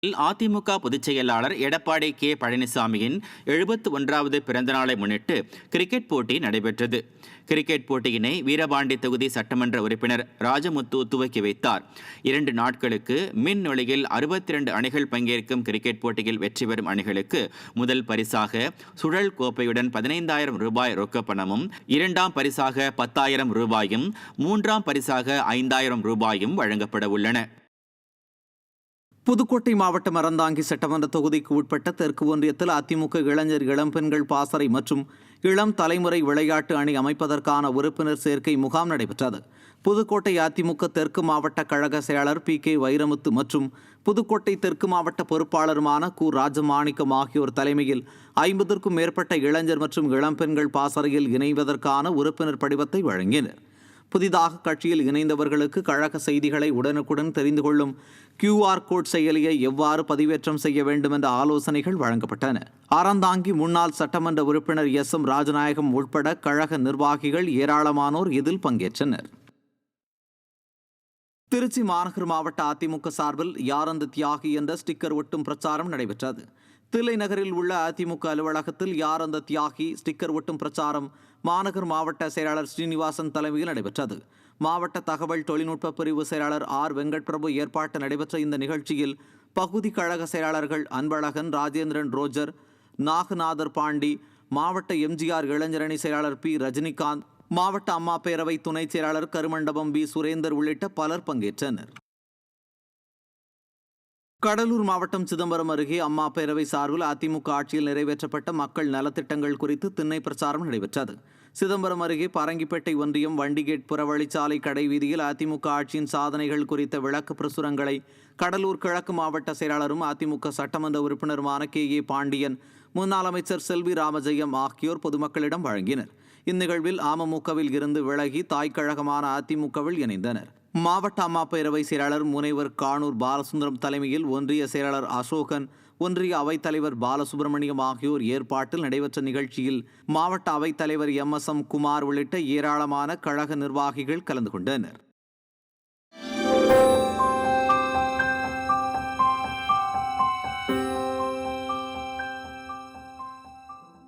அதிமுக பொதுச் செயலாளர் எடப்பாடி கே பழனிசாமியின் 71வது பிறந்தநாளை முன்னிட்டு கிரிக்கெட் போட்டி நடைபெற்றது. கிரிக்கெட் போட்டியினை வீரபாண்டி தொகுதி சட்டமன்ற உறுப்பினர் ராஜமுத்து துவக்கி வைத்தார். 2 நாட்களுக்கு மின் ஒளியில் 62 அணிகள் பங்கேற்கும் கிரிக்கெட் போட்டியில் வெற்றி பெறும் அணிகளுக்கு முதல் பரிசாக சுழல் கோப்பையுடன் 15,000 ரூபாய் ரொக்கப்பணமும், 2ஆம் பரிசாக 10,000 ரூபாயும், 3ஆம் பரிசாக 5,000 ரூபாயும் வழங்கப்பட உள்ளன. புதுக்கோட்டை மாவட்டம் அறந்தாங்கி சட்டமன்ற தொகுதிக்கு உட்பட்ட தெற்கு ஒன்றியத்தில் அதிமுக இளைஞர் இளம்பெண்கள் பாசறை மற்றும் இளம் தலைமுறை விளையாட்டு அணி அமைப்பதற்கான உறுப்பினர் சேர்க்கை முகாம் நடைபெற்றது. புதுக்கோட்டை அதிமுக தெற்கு மாவட்ட கழக செயலாளர் PK வைரமுத்து மற்றும் புதுக்கோட்டை தெற்கு மாவட்ட பொறுப்பாளருமான கு ராஜமாணிக்கம் ஆகியோர் தலைமையில் 50க்கும் மேற்பட்ட இளைஞர் மற்றும் இளம்பெண்கள் பாசறையில் இணைவதற்கான உறுப்பினர் படிவத்தை வழங்கினர். புதிதாக கட்சியில் இணைந்தவர்களுக்கு கழக செய்திகளை உடனுக்குடன் தெரிந்து கொள்ளும் QR கோட் செயலியை எவ்வாறு பதிவேற்றம் செய்ய வேண்டும் என்ற ஆலோசனைகள் வழங்கப்பட்டன. அறந்தாங்கி முன்னாள் சட்டமன்ற உறுப்பினர் SM ராஜநாயகம் உட்பட கழக நிர்வாகிகள் ஏராளமானோர் இதில் பங்கேற்றனர். திருச்சி மாநகர் மாவட்ட அதிமுக சார்பில் யார் அந்த தியாகி என்ற ஸ்டிக்கர் ஒட்டும் பிரச்சாரம் நடைபெற்றது. தில்லை நகரில் உள்ள அதிமுக அலுவலகத்தில் யார் அந்த தியாகி ஸ்டிக்கர் ஒட்டும் பிரச்சாரம் மாநகர் மாவட்ட செயலாளர் ஸ்ரீனிவாசன் தலைமையில் நடைபெற்றது. மாவட்ட தகவல் தொழில்நுட்ப பிரிவு செயலாளர் R வெங்கட் பிரபு ஏற்பாட்டு நடைபெற்ற இந்த நிகழ்ச்சியில் பகுதி கழக செயலாளர்கள் அன்பழகன், ராஜேந்திரன், ரோஜர், நாகநாதர் பாண்டி, மாவட்ட MGR இளைஞரணி செயலாளர் P ரஜினிகாந்த், மாவட்ட அம்மா பேரவை துணை செயலாளர் கருமண்டபம் B சுரேந்தர் உள்ளிட்ட பலர் பங்கேற்றனர். கடலூர் மாவட்டம் சிதம்பரம் அருகே அம்மா பேரவை சார்பில் அதிமுக ஆட்சியில் நிறைவேற்றப்பட்ட மக்கள் நலத்திட்டங்கள் குறித்து திண்ணை பிரச்சாரம் நடைபெற்றது. சிதம்பரம் அருகே பரங்கிப்பேட்டை ஒன்றியம் வண்டிகேட் புறவழிச்சாலை கடை வீதியில் அதிமுக ஆட்சியின் சாதனைகள் குறித்த விளக்க பிரசுரங்களை கடலூர் கிழக்கு மாவட்ட செயலாளரும் அதிமுக சட்டமன்ற உறுப்பினருமான KA பாண்டியன், முன்னாள் அமைச்சர் செல்வி ராமஜெயம் ஆகியோர் பொதுமக்களிடம் வழங்கினர். இந்நிகழ்வில் அமமுகவில் இருந்து விலகி தாய் கழகமான அதிமுகவில் இணைந்தனர். மாவட்ட அம்மா பேரவை செயலாளர் முனைவர் கானூர் பாலசுந்தரம் தலைமையில் ஒன்றிய செயலாளர் அசோகன், ஒன்றிய அவைத்தலைவர் பாலசுப்ரமணியம் ஆகியோர் ஏற்பாட்டில் நடைபெற்ற நிகழ்ச்சியில் மாவட்ட அவைத்தலைவர் MSM குமார் உள்ளிட்ட ஏராளமான கழக நிர்வாகிகள் கலந்து கொண்டனர்.